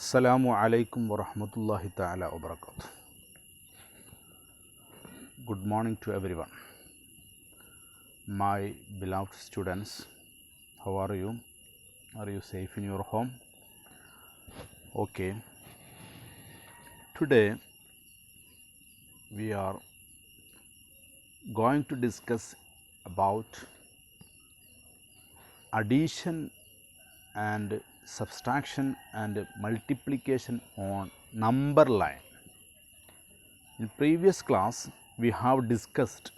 Assalamu alaikum wa rahmatullahi ta'ala wa barakatuh. Good morning to everyone. My beloved students, how are you? Are you safe in your home? Okay. Today we are going to discuss about addition and subtraction and multiplication on number line. In previous class we have discussed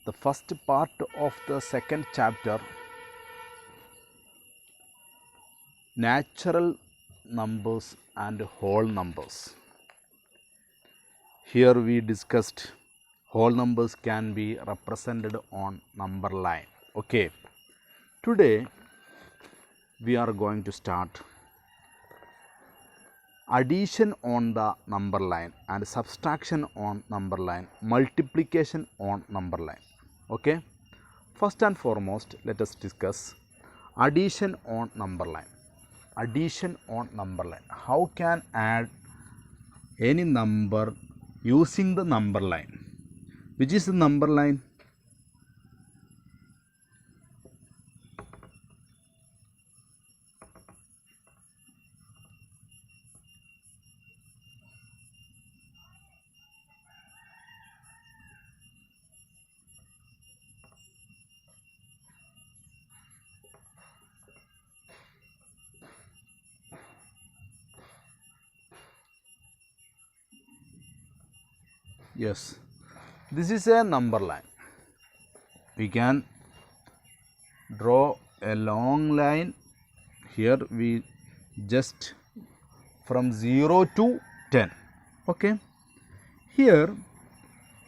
the first part of the second chapter, natural numbers and whole numbers. Here we discussed whole numbers can be represented on number line. Okay. Today we are going to start addition on the number line and subtraction on number line, multiplication on number line. Okay. First and foremost, let us discuss addition on number line. Addition on number line. How can add any number using the number line? Which is the number line? Yes, this is a number line. We can draw a long line. Here we just from 0 to 10. Okay. Here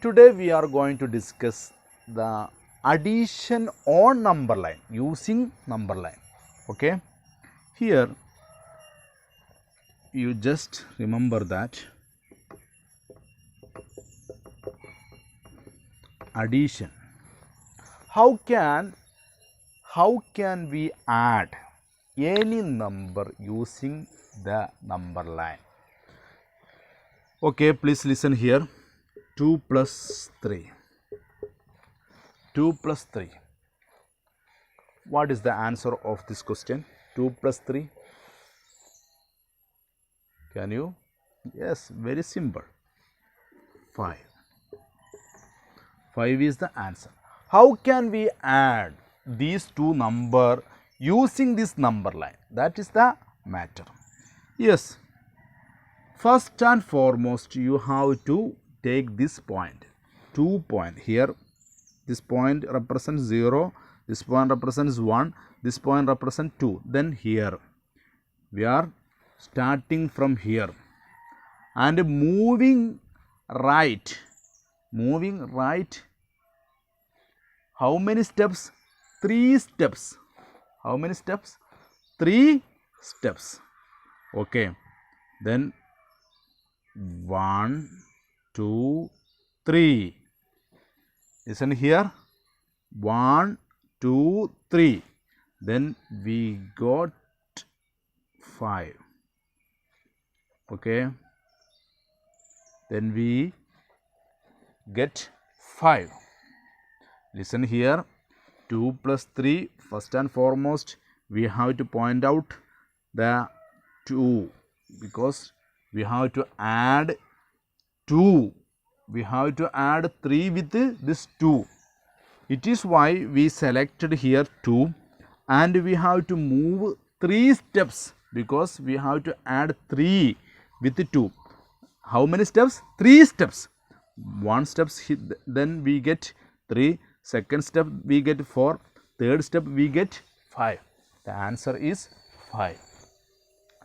today we are going to discuss the addition on number line using number line. Okay. Here you just remember that addition. How can we add any number using the number line? Okay, please listen here. 2 plus 3. 2 plus 3. What is the answer of this question? 2 plus 3. Can you? Yes, very simple. 5. 5 is the answer. How can we add these two numbers using this number line? That is the matter. Yes. First and foremost, you have to take this point. 2 point. Here, this point represents 0. This point represents 1. This point represents 2. Then here, we are starting from here and moving right. Moving right. How many steps? 3 steps. How many steps? 3 steps. Okay. Then 1, 2, 3. Listen here. 1, 2, 3. Then we got 5. Okay. Then we get 5. Listen here. 2 plus 3. First and foremost, we have to point out the 2 because we have to add 2. We have to add 3 with this 2. It is why we selected here 2 and we have to move 3 steps because we have to add 3 with 2. How many steps? 3 steps. 1 steps, then we get 3. Second step we get 4. Third step we get 5. The answer is 5.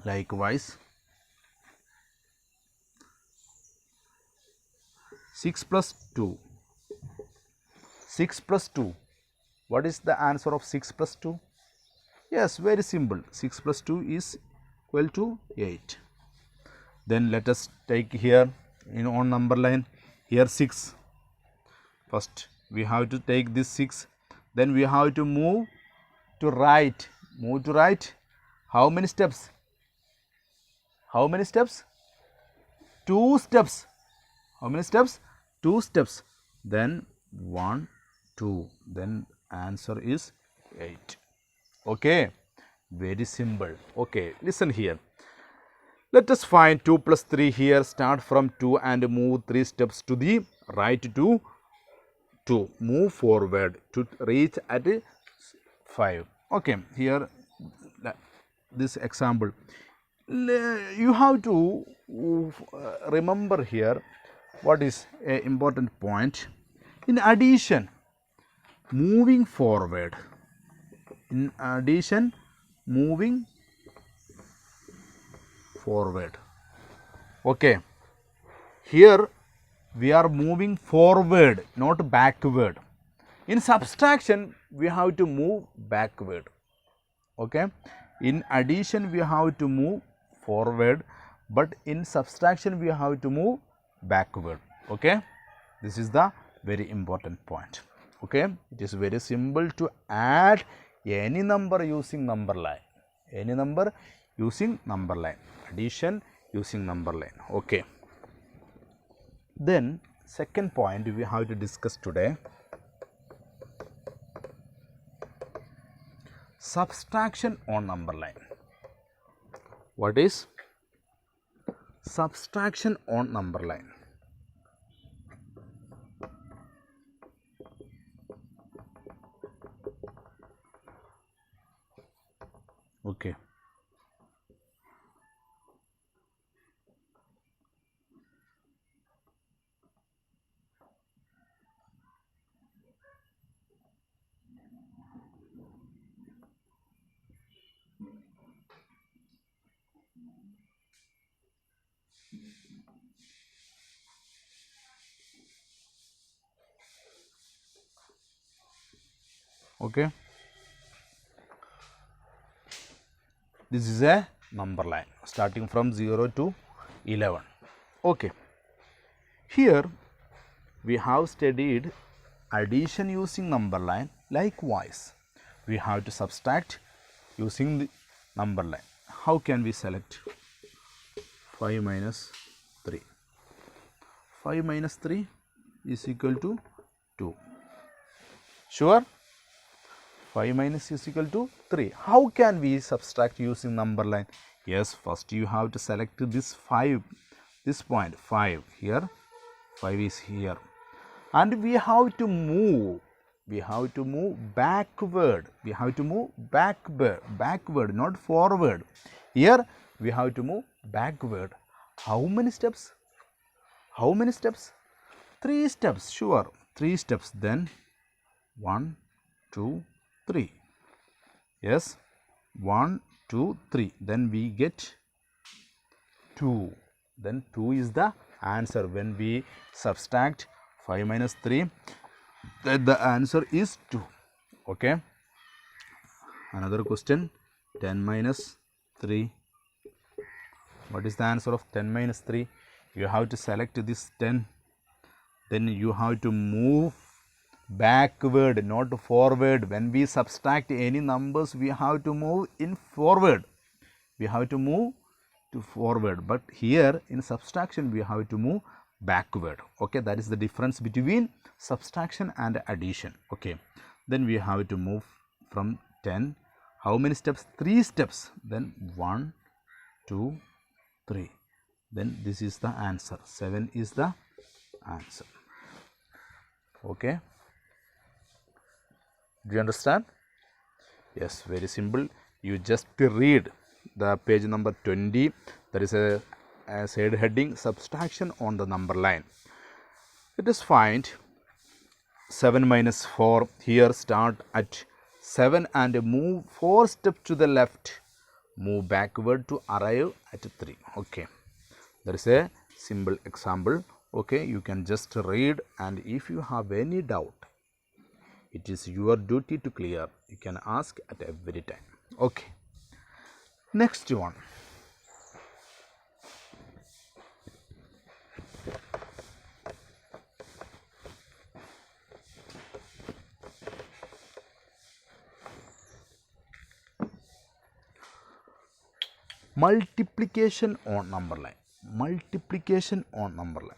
Likewise, 6 plus 2. 6 plus 2. What is the answer of 6 plus 2? Yes, very simple. 6 plus 2 is equal to 8. Then let us take here in on number line. Here 6. First we have to take this 6. Then we have to move to right. Move to right. How many steps? How many steps? 2 steps. How many steps? 2 steps. Then 1, 2. Then answer is 8. Okay. Very simple. Okay. Listen here. Let us find 2 plus 3 here. Start from 2 and move 3 steps to the right to move forward to reach at 5. Okay. Here this example. You have to remember here what is an important point. In addition, moving forward. In addition, moving forward. Okay. Here we are moving forward, not backward. In subtraction, we have to move backward. Okay. In addition, we have to move forward, but in subtraction, we have to move backward. Okay. This is the very important point. Okay. It is very simple to add any number using number line. Any number using number line. Addition using number line. Okay. Then second point we have to discuss today. Subtraction on number line. What is subtraction on number line? Okay. Okay. This is a number line starting from 0 to 11. Okay. Here we have studied addition using number line. Likewise, we have to subtract using the number line. How can we select 5 minus 3? 5 minus 3 is equal to 2. Sure? 5 minus is equal to 3. How can we subtract using number line? Yes, first you have to select this 5, this point 5 here, 5 is here, and we have to move backward. We have to move backward, not forward. Here we have to move backward. How many steps? How many steps? 3 steps. Sure, 3 steps. Then 1, 2, 3. Yes, 1, 2, 3. Then we get 2. Then 2 is the answer. When we subtract 5 minus 3, then the answer is 2. Okay. Another question. 10 minus 3. What is the answer of 10 minus 3? You have to select this 10. Then you have to move backward, not forward. When we subtract any numbers, we have to move in forward. We have to move to forward. But here in subtraction, we have to move backward. Okay, that is the difference between subtraction and addition. Okay, then we have to move from 10. How many steps? 3 steps. Then 1, 2, 3. Then this is the answer. 7 is the answer. Okay. Do you understand? Yes, very simple. You just read the page number 20. There is a side heading, subtraction on the number line. Let us find 7 minus 4. Here start at 7 and move 4 steps to the left. Move backward to arrive at 3. Okay. There is a simple example. Okay, you can just read, and if you have any doubt, it is your duty to clear. You can ask at every time. Okay. Next one. multiplication on number line. Multiplication on number line.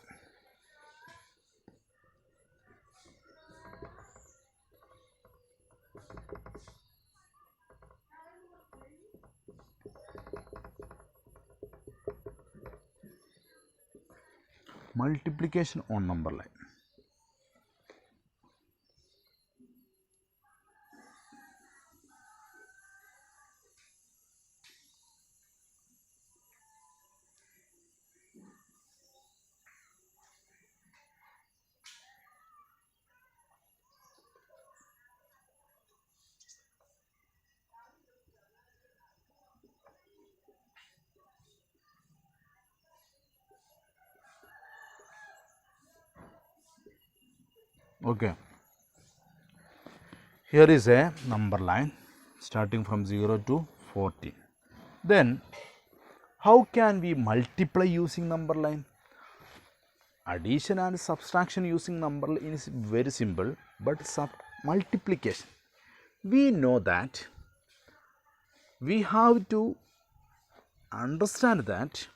Multiplication on number line. Okay. Here is a number line starting from 0 to 14. Then how can we multiply using number line? Addition and subtraction using number line is very simple, but multiplication, we know that we have to understand that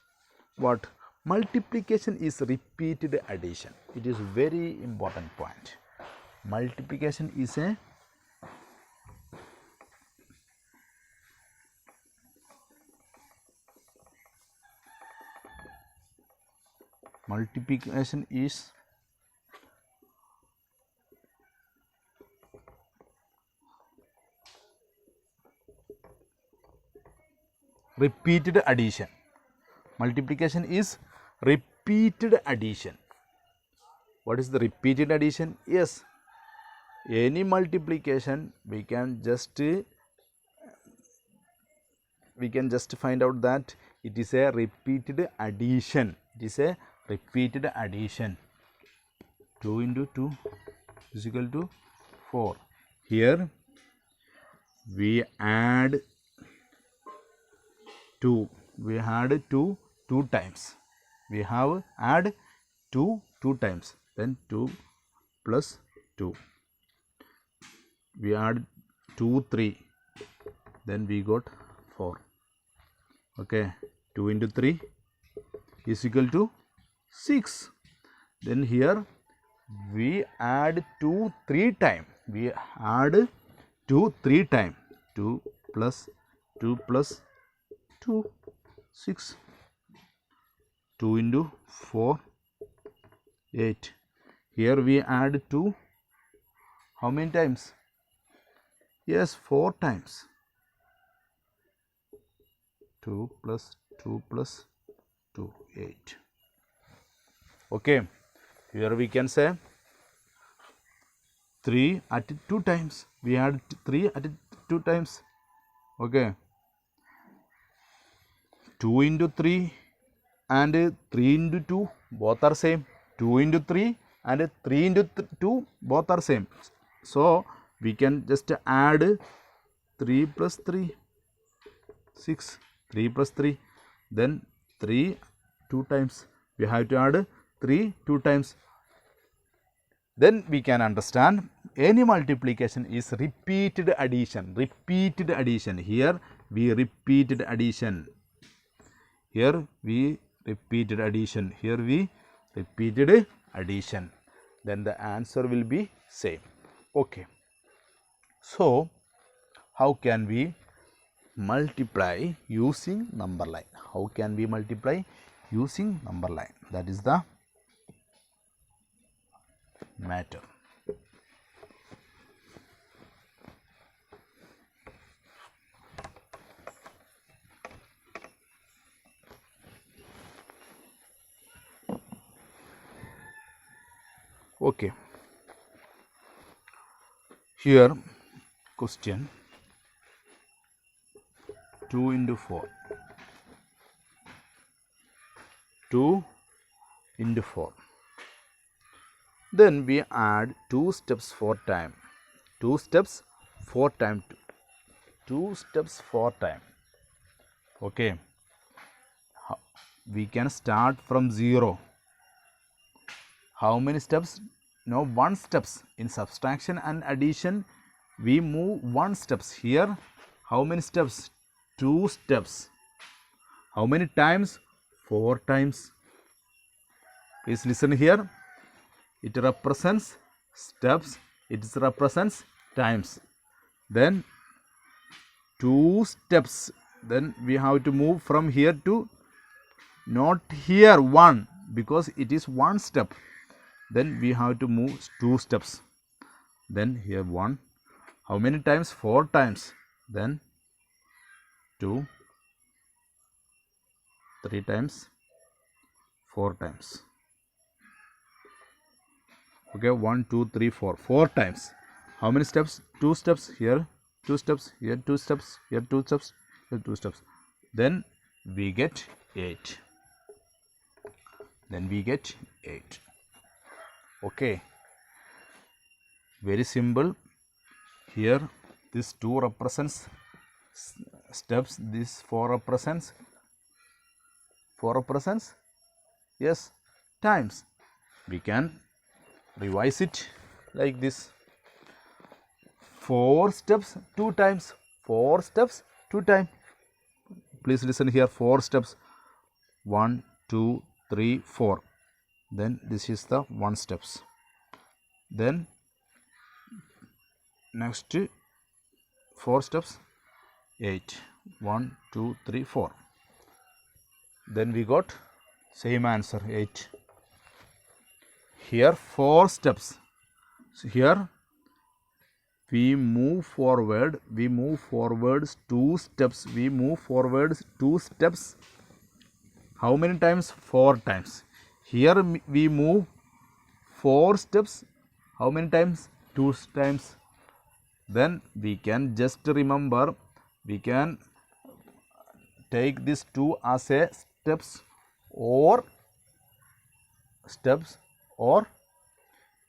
what multiplication is repeated addition. It is very important point. Multiplication is a multiplication is repeated addition. Multiplication is repeated addition. What is the repeated addition? Yes, any multiplication we can just find out that it is a repeated addition. It is a repeated addition. 2 into 2 is equal to 4. Here we add 2. We had 2 times. We have add 2 times. Then 2 plus 2. We add 2 3. Then we got 4. Okay. 2 into 3 is equal to 6. Then here we add 2 3 times. We add 2 3 times. 2 plus 2 plus 2, 6. 2 into 4, 8. Here we add 2. How many times? Yes, 4 times. 2 plus 2 plus 2, 8. Okay. Here we can say 3 at 2 times. We add 3 at 2 times. Okay. 2 into 3 and 3 into 2 both are same. 2 into 3 and 3 into 2 both are same. So we can just add 3 plus 3, 6. 3 plus 3. Then 3 2 times. We have to add 3 2 times. Then we can understand any multiplication is repeated addition. Repeated addition. Here we repeated addition. Here we repeated addition. Here we repeated addition. Then the answer will be same. Okay. So how can we multiply using number line? How can we multiply using number line? That is the matter. Okay. Here question 2 into 4. 2 into 4. Then we add 2 steps 4 times. 2 steps 4 times. 2 steps 4 times. Okay. We can start from 0. How many steps? No, 1 steps. In subtraction and addition we move 1 steps. Here how many steps? 2 steps. How many times? 4 times. Please listen here. It represents steps. It represents times. Then 2 steps. Then we have to move from here to not here 1 because it is 1 step. Then we have to move 2 steps. Then here 1. How many times? 4 times. Then 2, 3 times, 4 times. Okay, 1, 2, 3, 4. 4 times. How many steps? 2 steps here, 2 steps here, 2 steps here, 2 steps here, 2 steps. Then we get 8. Then we get 8. Okay. Very simple. Here this 2 represents steps. This 4 represents yes, times. We can revise it like this. 4 steps 2 times. 4 steps 2 times. Please listen here. 4 steps. 1, 2, 3, 4. Then this is the 1 steps. Then next 4 steps. 8. 1, 2, 3, 4. Then we got same answer 8. Here 4 steps. So here we move forward. We move forwards 2 steps. We move forwards 2 steps. How many times? 4 times. Here we move 4 steps. How many times? 2 times. Then we can just remember, we can take this 2 as a steps or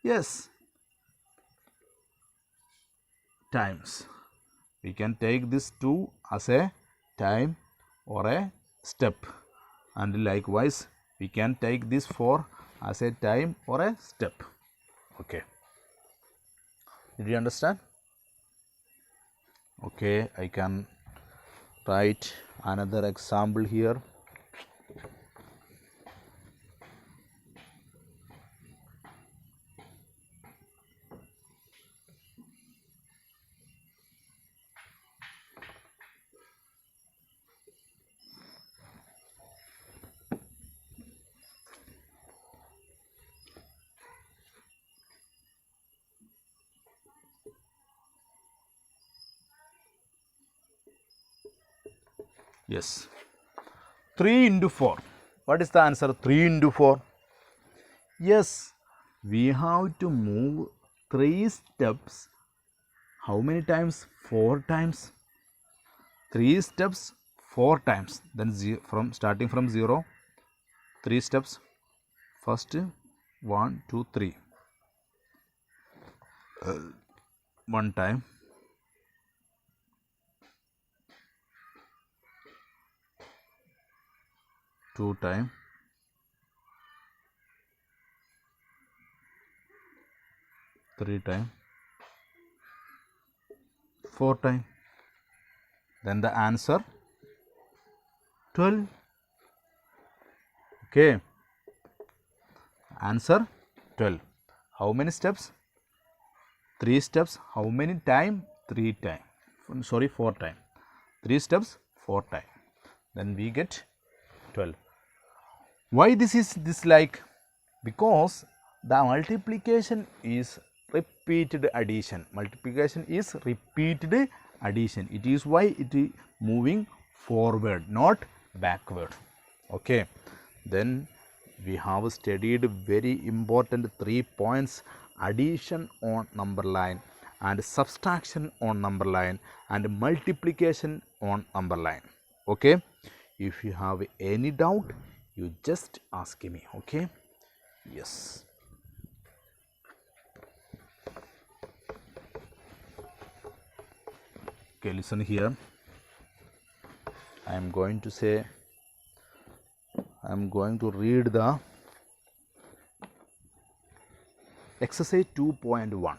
yes, times. We can take this 2 as a time or a step, and likewise we can take this 4 as a time or a step. Okay, did you understand? Okay, I can write another example here. Yes, 3 into 4. What is the answer? 3 into 4. Yes, we have to move 3 steps. How many times? 4 times. 3 steps 4 times. Then starting from 0, 3 steps. First 1, 2, 3. 1 time. 2 time. 3 time. 4 time. Then the answer 12. Okay. Answer 12. How many steps? 3 steps. How many time? 3 time. Sorry, 4 time. 3 steps, 4 time. Then we get 12. Why this is this like? Because the multiplication is repeated addition. Multiplication is repeated addition. It is why it is moving forward, not backward. Okay. Then we have studied very important 3 points: addition on number line, and subtraction on number line, and multiplication on number line. Okay. If you have any doubt, you just ask me. Okay. Yes. Okay, listen here. I am going to read the exercise 2.1.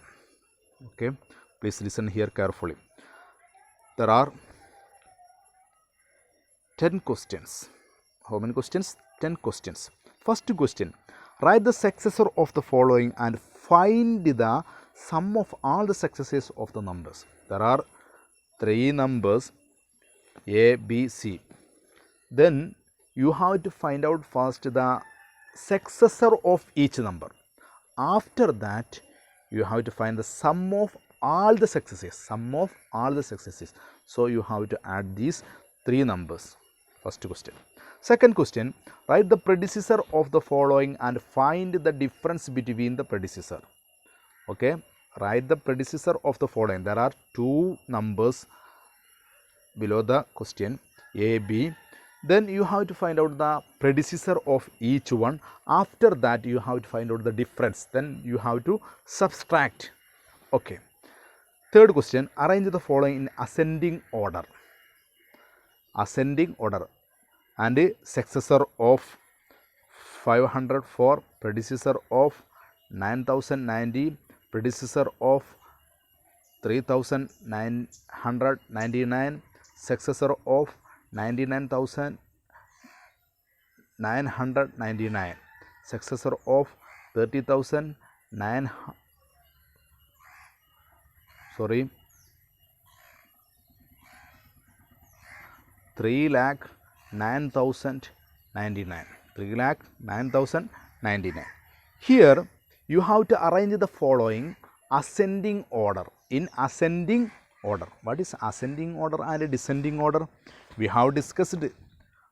Okay, please listen here carefully. There are 10 questions. how many questions? 10 questions. First question, write the successor of the following and find the sum of all the successors of the numbers. There are 3 numbers A, B, C. Then you have to find out first the successor of each number. After that, you have to find the sum of all the successors. Sum of all the successors. So you have to add these 3 numbers. First question. Second question, write the predecessor of the following and find the difference between the predecessor. Okay, write the predecessor of the following. There are 2 numbers below the question, A, B. Then you have to find out the predecessor of each one. After that, you have to find out the difference. Then you have to subtract. Okay. Third question, arrange the following in ascending order. Ascending order. And successor of 504, predecessor of 9090, predecessor of 3999, successor of 99,999, successor of 30,009, 3,09,099. 3,09,099. Here you have to arrange the following ascending order. In ascending order. What is ascending order and descending order? We have discussed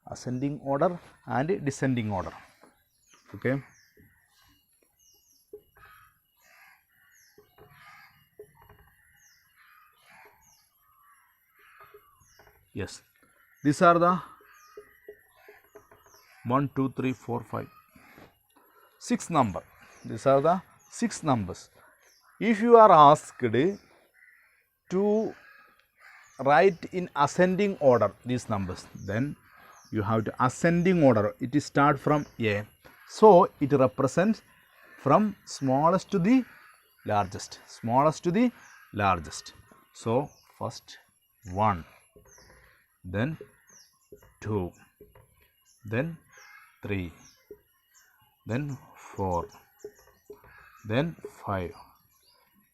ascending order and descending order. Okay. Yes. These are the 1, 2, 3, 4, 5, 6 number. These are the 6 numbers. If you are asked to write in ascending order these numbers, then you have to ascending order. It is start from A. So it represents from smallest to the largest. Smallest to the largest. So first 1, then 2, then 3, then 4, then 5,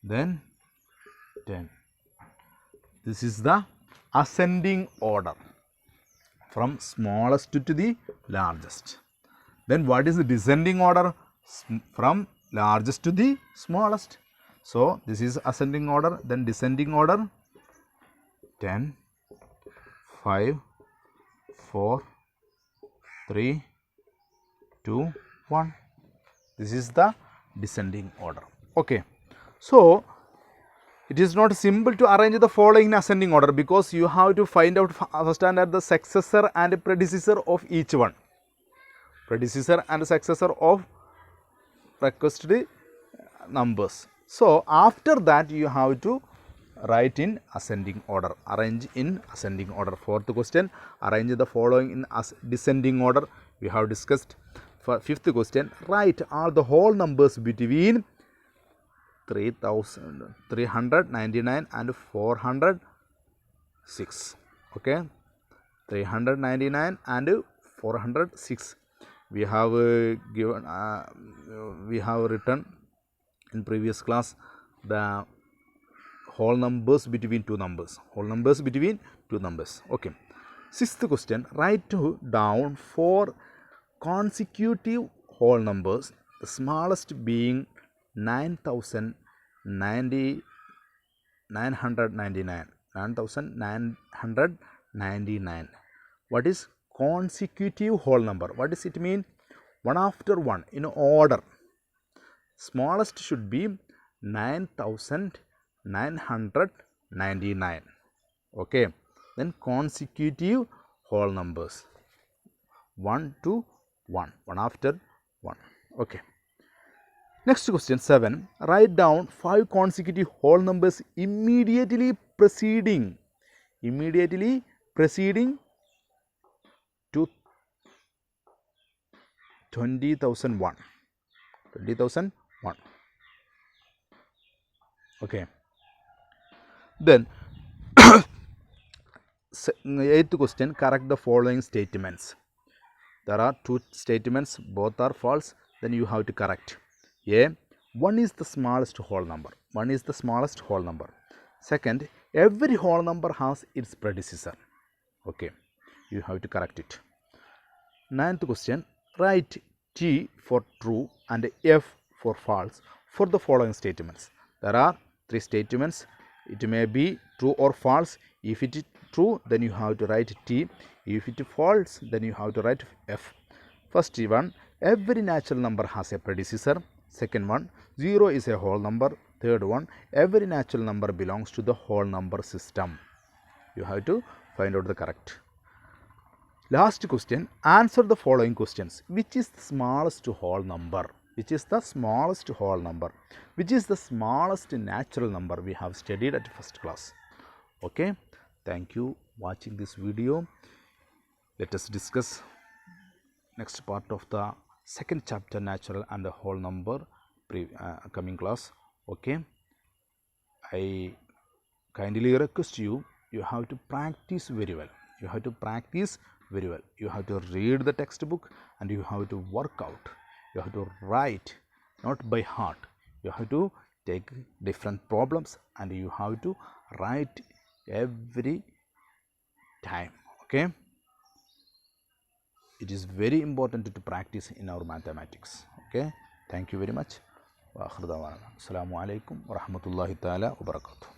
then 10. This is the ascending order from smallest to the largest. Then what is the descending order? From largest to the smallest. So this is ascending order. Then descending order 10, 5, 4, 3, 2, 1. This is the descending order. Okay. So it is not simple to arrange the following in ascending order because you have to find out, understand that the successor and predecessor of each one. Predecessor and successor of requested numbers. So after that you have to write in ascending order. Arrange in ascending order. Fourth question, arrange the following in descending order. We have discussed. For fifth question, write all the whole numbers between 399 and 406. Okay, 399 and 406. We have written in previous class the whole numbers between 2 numbers. Whole numbers between 2 numbers. Okay. Sixth question, write down 4 consecutive whole numbers, the smallest being 9,999. 9,999. What is consecutive whole number? What does it mean? One after one in order. Smallest should be 9,999. Okay. Then consecutive whole numbers. 1 to 1. One after one. Okay. Next question 7. Write down 5 consecutive whole numbers immediately preceding to 20,001. 20,001. Okay. Then 8th question, correct the following statements. There are two statements, both are false, then you have to correct. A, 1 is the smallest whole number. 1 is the smallest whole number. Second, every whole number has its predecessor. Okay, you have to correct it. Ninth question, write T for true and F for false for the following statements. There are three statements. It may be true or false. If it is true, then you have to write T. If it is false, then you have to write F. First one, every natural number has a predecessor. Second one, 0 is a whole number. Third one, every natural number belongs to the whole number system. You have to find out the correct. Last question, answer the following questions. Which is the smallest whole number? Which is the smallest whole number? Which is the smallest natural number we have studied at first class? Okay, thank you watching this video. Let us discuss next part of the second chapter, natural and the whole number, coming class. Okay, I kindly request you, you have to practice very well. You have to practice very well. You have to read the textbook and you have to work out. You have to write, not by heart. You have to take different problems and you have to write every time. Okay, it is very important to practice in our mathematics. Okay, thank you very much. Assalamu alaikum wa rahmatullahi ta'ala wa barakatuh.